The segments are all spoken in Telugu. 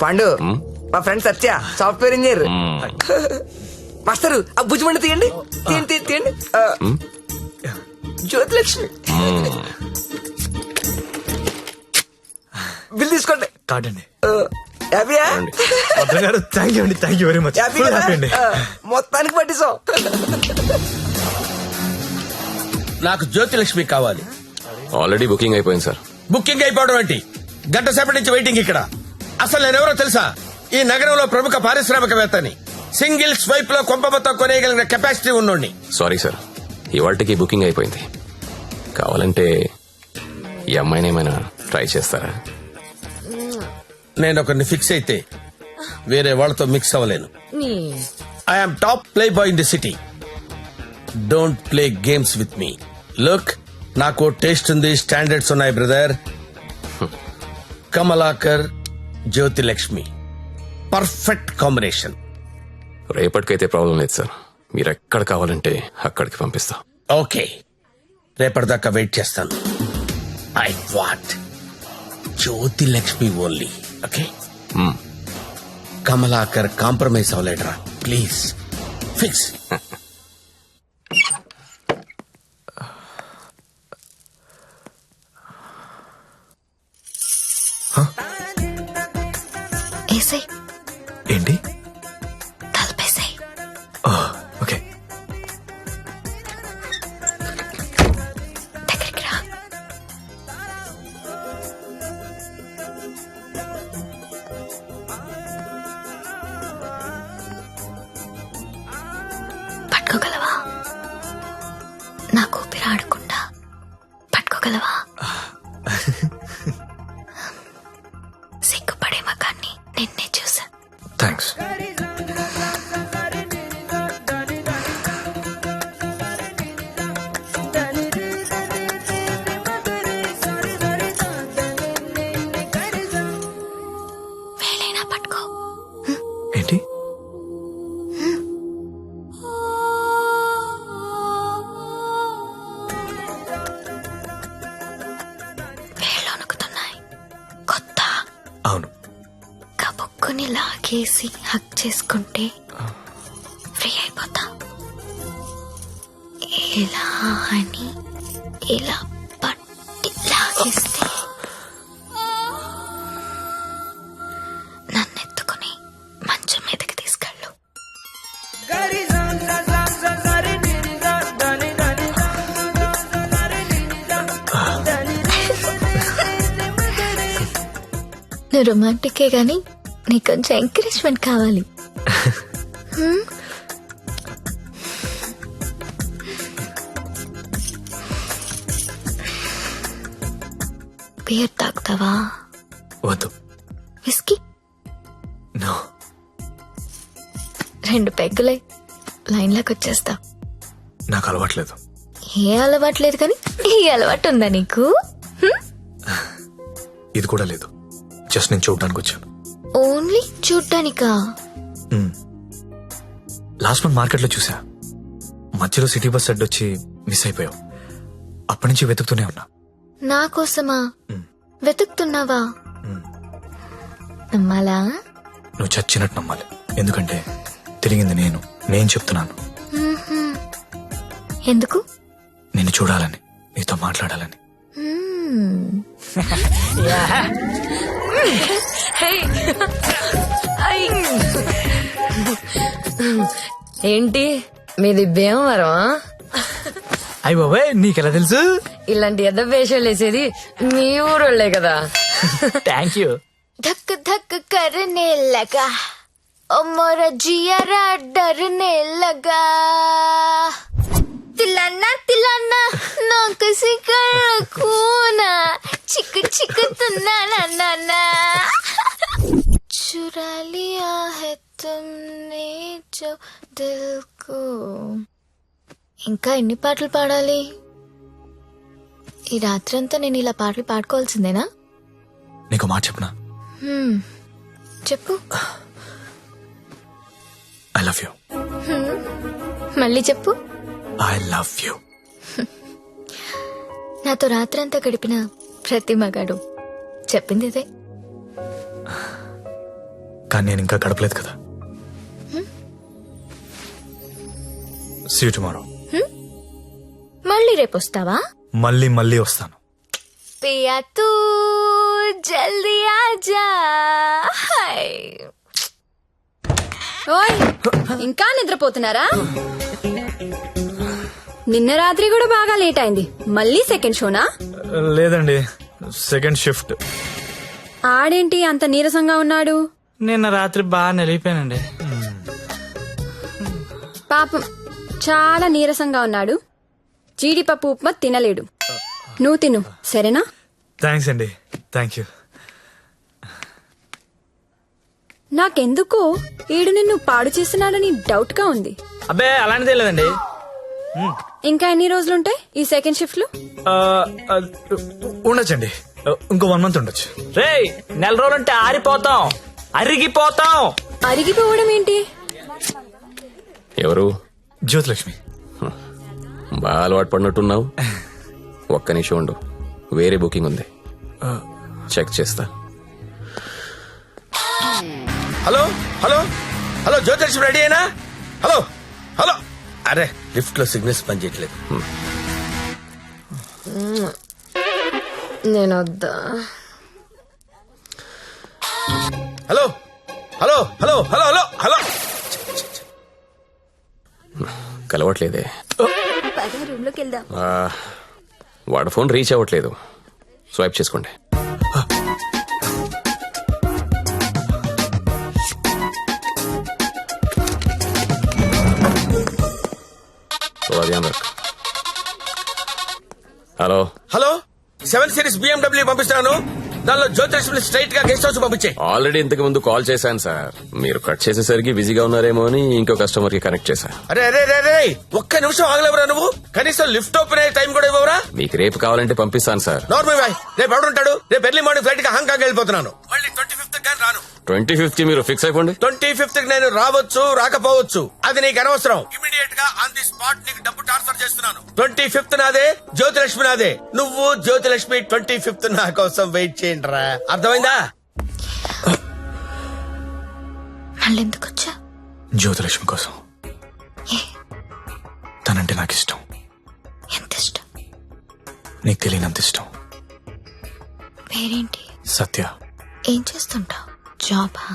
పాండు మా ఫ్రెండ్ సత్య సాఫ్ట్వేర్ ఇంజనీర్. మాస్టర్ ఆ భుజమండి తీయండి తీయండి తీయండి. జ్యోతిలక్ష్మి బిల్ తీసుకోండి. కాదండి హ్యాపీయా? గారు థ్యాంక్ యూ అండి, thank you very much. Happy అండి. మొత్తానికి పట్టిస్తాం. నాకు జ్యోతిలక్ష్మి కావాలి. ఆల్రెడీ బుకింగ్ అయిపోయింది సార్. బుకింగ్ అయిపోవడం ఏంటి? గంట సేపటి నుంచి వెయిటింగ్ ఇక్కడ. అసలు నేనెవరో తెలుసా? ఈ నగరంలో ప్రముఖ పారిశ్రామికవేత్తని. సింగిల్ స్వైప్ లో కొంప మొత్తం కొనేయగలిగిన కెపాసిటీ ఉన్నోడిని. సారీ సార్, ఇవాళకి బుకింగ్ అయిపోయింది. కావాలంటే ఈ అమ్మాయిని ఏమైనా ట్రై చేస్తారా? నేను ఒకరిని ఫిక్స్ అయితే వేరే వాళ్ళతో మిక్స్ అవ్వలేను. I'm top play boy in the city. Don't play games with me. Look, నాకు టేస్ట్ ఉంది, స్టాండర్డ్స్ ఉన్నాయి brother. Kamalakar, Jyothilakshmi, perfect combination. రేపటికైతే ప్రాబ్లం లేదు సార్, మీరు ఎక్కడ కావాలంటే అక్కడికి పంపిస్తా. ఓకే, రేపటిదాకా వెయిట్ చేస్తాను. I want Jyothilakshmi only. Okay, Kamalakar compromise అవ్వలేడరా ప్లీజ్. ఫిక్స్. ఏసై ఏంటి? తలపేసాయి. ఓకే. దగ్గరికి రా. పట్టుకోగలవా? నాకు ఊపిరి ఆడకుండా పట్టుకోగలవా? సిగ్గుపడే మగాన్ని నిన్నే చూసా. థ్యాంక్స్. వేలైనా పట్టుకో. ఏంటి? వేళ్ళు వణుకుతున్నాయి. కొత్త అవును. కబుక్కుని లాగేసి హక్ చేసుకుంటే ఫ్రీ అయిపోతా. ఇలా అని ఇలా పట్టి లాగేస్తే నన్నెత్తుకుని మంచం మీదకి తీసుకెళ్ళు. నువ్వు రొమాంటికే గాని నీకు కొంచెం ఎంకరేజ్మెంట్ కావాలి. బియర్ తాగుతావా? వద్దు. విస్కీ? నో. 2 పెగ్గులై లైన్లోకి వచ్చేస్తా. నాకు అలవాట్లేదు. ఏ అలవాటు లేదు కానీ ఈ అలవాటు ఉందా నీకు? ఇది కూడా లేదు. జస్ట్ నేను చూడడానికి వచ్చాను. ఓన్లీ చూడ్డానికా? లాస్ట్ మంత్ మార్కెట్ లో చూసా. మధ్యలో సిటీ బస్ అడ్డొచ్చి మిస్ అయిపోయావు. అప్పటి నుంచి వెతుకుతూనే ఉన్నా. నా కోసమా వెతుకుతున్నావా? నమ్మాలా? నువ్వు చచ్చినట్టు నమ్మాలి. ఎందుకంటే తిరిగింది నేను చెప్తున్నాను. ఎందుకు? నిన్ను చూడాలని, నీతో మాట్లాడాలని. ఏంటి మీది భీమవరం? అయ్య బాబాయ్, నీకెలా తెలుసు? ఇలాంటి ఎద్ద వేషాలు వేసేది మీ ఊరోళ్లే కదా. Thank you. धक धक करने लगा ओ मोरा जियारा डरने लगा. तिलाना तिलाना ना किसी कूना चिक चिक तुना ना ना ना चुरा लिया है तुमने जो दिल को. ఇంకా ఎన్ని పాటలు పాడాలి? ఈ రాత్రంతా నేను ఇలా పాటలు పాడుకోవాల్సిందేనా? నీకు మాట చెప్పనా? చెప్పు. I love you. మళ్ళీ చెప్పు. I love you. నాతో రాత్రంతా గడిపిన ప్రతి మగాడు చెప్పింది ఇదే. కానీ నేను ఇంకా గడపలేదు కదా. See you tomorrow. మళ్ళీ రేపు వస్తావా? మళ్ళీ మళ్ళీ వస్తాను. పియా తూ జల్దీ ఆజా. హాయ్. ఓయ్ ఇంకా నిద్రపోతున్నారా? నిన్న రాత్రి కూడా బాగా లేట్ అయింది. మళ్ళీ సెకండ్ షోనా? లేదండి, సెకండ్ షిఫ్ట్. ఆడేంటి అంత నీరసంగా ఉన్నాడు? నిన్న రాత్రి బాగా నలిగిపోయానండి. పాపం చాలా నీరసంగా ఉన్నాడు. జీడిపప్పు ఉప్మా తినలేడు. నువ్వు తిను సరేనా? థ్యాంక్స్ అండి, థ్యాంక్ యూ. నాకెందుకో ఈడు నిన్ను పాడు చేస్తున్నాడని డౌట్ గా ఉంది. అబ్బే అలాంటిదే లేదండి. ఇంకా ఎన్ని రోజులుంటాయి ఈ సెకండ్ షిఫ్ట్ లో? ఉండొచ్చండి, ఇంకో 1 month ఉండొచ్చు. రేయ్, నెల రోజులంటే ఆరిపోతాం, అరిగిపోతాం. అరిగిపోవడం ఏంటి? ఎవరు? జ్యోతిలక్ష్మి. బాగా అలవాటు పడినట్టున్నావు. ఒక్క నిమిషం ఉండు, వేరే బుకింగ్ ఉంది, చెక్ చేస్తా. Hello hello hello Jyothish ready అయినా? Hello hello. అరే లిఫ్ట్ లో సిగ్నల్స్ పనిచేయట్లేదు. నేను వద్దా? Hello hello hello hello hello hello. కలవట్లేదే. రూమ్ లోకి వెళ్దాం. వాడు ఫోన్ రీచ్ అవ్వట్లేదు, స్వైప్ చేసుకోండి. హలో హలో 7 Series BMW పంపిస్తున్నాను. దానిలో జ్యోతిష్ స్ట్రైట్ గా గెస్ట్ హౌస్ పంపించే. ఆల్రెడీ ఇంతకు ముందు కాల్ చేశాను సార్, మీరు కట్ చేసేసరికి బిజీగా ఉన్నారేమో అని ఇంకో కస్టమర్ కి కనెక్ట్ చేశా. అరే అరే అరే అరే, ఒక్క నిమిషం ఆగలేవరా నువ్వు? కనీసం లిఫ్ట్ ఓపెన్ అయ్యే టైం కూడా ఇవ్వరా? మీకు రేపు కావాలంటే పంపిస్తాను సార్. నార్మల్ బాయ్, రేపు ఎవడుంటాడు? రేపు ఎర్లీ మార్నింగ్ ఫ్లైట్ గా హాంకాంగ్ వెళ్ళిపోతున్నాను. మళ్ళీ 25th కానీ రాను. 25th మీరు ఫిక్స్ అయిపోండి. 25th నేను రావచ్చు రాకపోవచ్చు, అది నీకు అనవసరం. ఇమీడియట్ గా ఆన్ ది స్పాట్ నీకు డబ్బు ట్రాన్స్ఫర్ చేస్తున్నాను. 25th నాదే, జ్యోతిలక్ష్మి నాదే. నువ్వు జ్యోతిలక్ష్మి 25th నా కోసం వెయిట్ చేయండి రా. అర్థమైందా? మళ్ళీ ఎందుకు వచ్చా? జ్యోతిలక్ష్మి కోసం. తనంటే నాకు ఇష్టం. ఎంత ఇష్టం? నీకు తెలియనంత ఇష్టం. పేరేంటి? సత్య. ఏం చేస్తుంటావు? జాబా?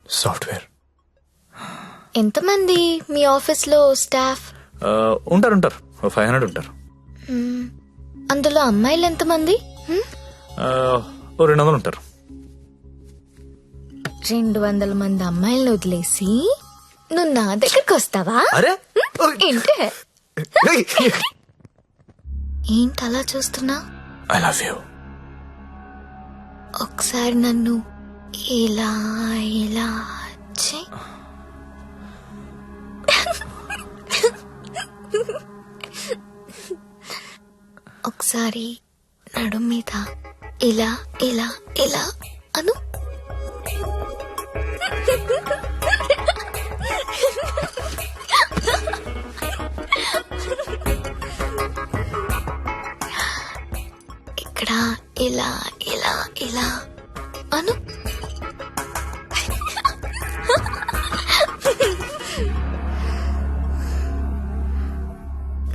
సాఫ్ట్వేర్. ఎంతమంది మీ ఆఫీస్ లో స్టాఫ్? ఉంటారు 500 ఉంటారు. అందులో అమ్మాయిలు ఎంతమంది? 200 ఉంటారు. 200 మంది అమ్మాయిలను వదిలేసి నువ్వు నా దగ్గరకు వస్తావా? అరే ఏంటే ఏంటి అలా చూస్తున్నా? I love you. ఒకసారి నన్ను ఇలా ఇలా చెయ్. ఒకసారి నడుం మీద ఇలా ఇలా ఇలా అను. ఇక్కడ ఇలా ఇలా ఇలా అను.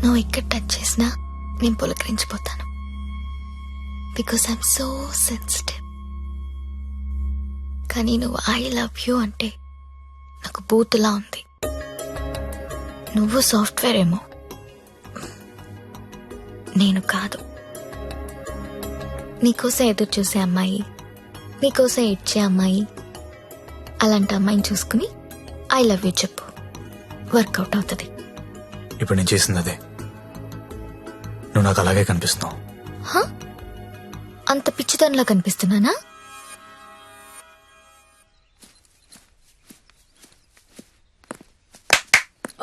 నువ్వు ఇక్కడ టచ్ చేసినా నేను పులకరించిపోతాను. Because I'm so sensitive. కానీ నువ్వు ఐ లవ్ యూ అంటే నాకు బూతులా ఉంది. నువ్వు సాఫ్ట్వేర్ ఏమో, నేను కాదు. నీకోసం ఎదురు చూసే అమ్మాయి, నీకోసం ఇచ్చే అమ్మాయి, అలాంటి అమ్మాయిని చూసుకుని ఐ లవ్ యూ చెప్పు, వర్కౌట్ అవుతుంది. ఇప్పుడు నేను చేసింది అదే. నువ్వు నాకు అలాగే కనిపిస్తున్నావు. అంత పిచ్చితనంలా కనిపిస్తున్నానా?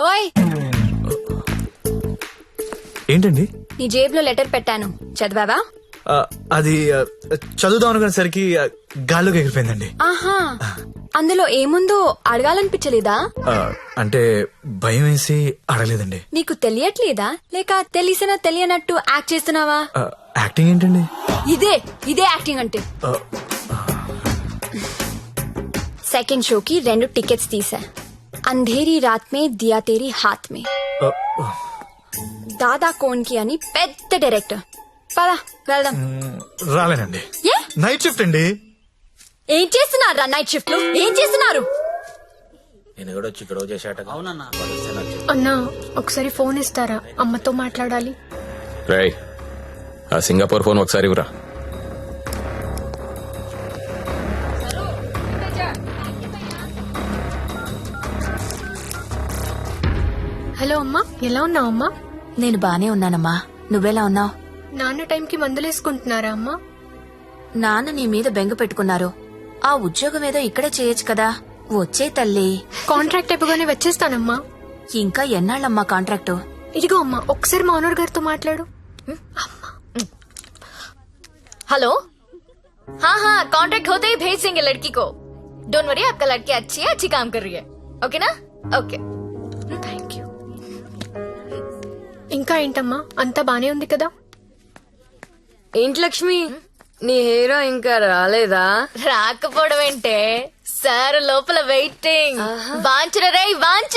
ఓయ్ ఏంటండి? నీ జేబులో లెటర్ పెట్టాను, చదివావా? అది చదువుదాం అనుకునేసరికి గాల్లోకి ఎగిరిపోయిందండి. ఆహా, అందులో ఏముందో అడగాలనిపించలేదా? అంటే భయం వేసి అడగలేదండి. నీకు తెలియట్లేదా, లేక తెలిసినా తెలియనట్టు యాక్ట్ చేస్తున్నావా? యాక్టింగ్ ఏంటండి? ఇదే యాక్టింగ్ అంటే. సెకండ్ షోకి 2 టికెట్స్ తీసా. అంధేరి రాత్ మే దియా తేరీ హాత్ మే. దాదా కోన్కి అని పెద్ద డైరెక్టర్. పద వెళ్దాం. రాలేనండి, ఏ నైట్ షిఫ్ట్ అండి. ఏం చేస్తున్నారు నైట్ షిఫ్ట్ లో? ఏం చేస్తున్నారు? నేను కూడా వచ్చి ఇక్కడ చేశాట. అన్నా ఒకసారి ఫోన్ ఇస్తారా, అమ్మతో మాట్లాడాలి. రేయ్ ఆ సింగపూర్ ఫోన్ ఒకసారి ఇవ్వరా. హలో అమ్మా, ఎలా ఉన్నావు అమ్మా? నేను బానే ఉన్నానమ్మా, నువ్వెలా ఉన్నావు? నాన్న టైంకి మందులేసుకుంటున్నారా అమ్మా? నాన్న నీ మీద బెంగ పెట్టుకున్నారు. ఆ ఉద్యోగం ఏదో ఇక్కడే చేయొచ్చు కదా. వచ్చే తల్లి. కాంట్రాక్ట్ అయిపోగానే వచ్చేస్తానమ్మా. ఇంకా ఎన్నాళ్ళమ్మా కాంట్రాక్టు? ఇదిగో అమ్మా, ఒకసారి మా ఓనర్ గారితో మాట్లాడు. हेलो हाँ हाँ कॉन्ट्रैक्ट होते ही भेज देंगे लड़की को. डोंट वरी, आपका लड़की अच्छी है, अच्छी काम कर रही है. ओके ना? ओके. Thank you. ఇంకా ఏంటమ్మా, అంతా బానే ఉంది కదా? ఏంటి లక్ష్మి, నీ హీరో ఇంకా రాలేదా? రాకపోవడం ఏంటే, సార్ లోపల వెయిటింగ్. వాంచరా రే వాంచ.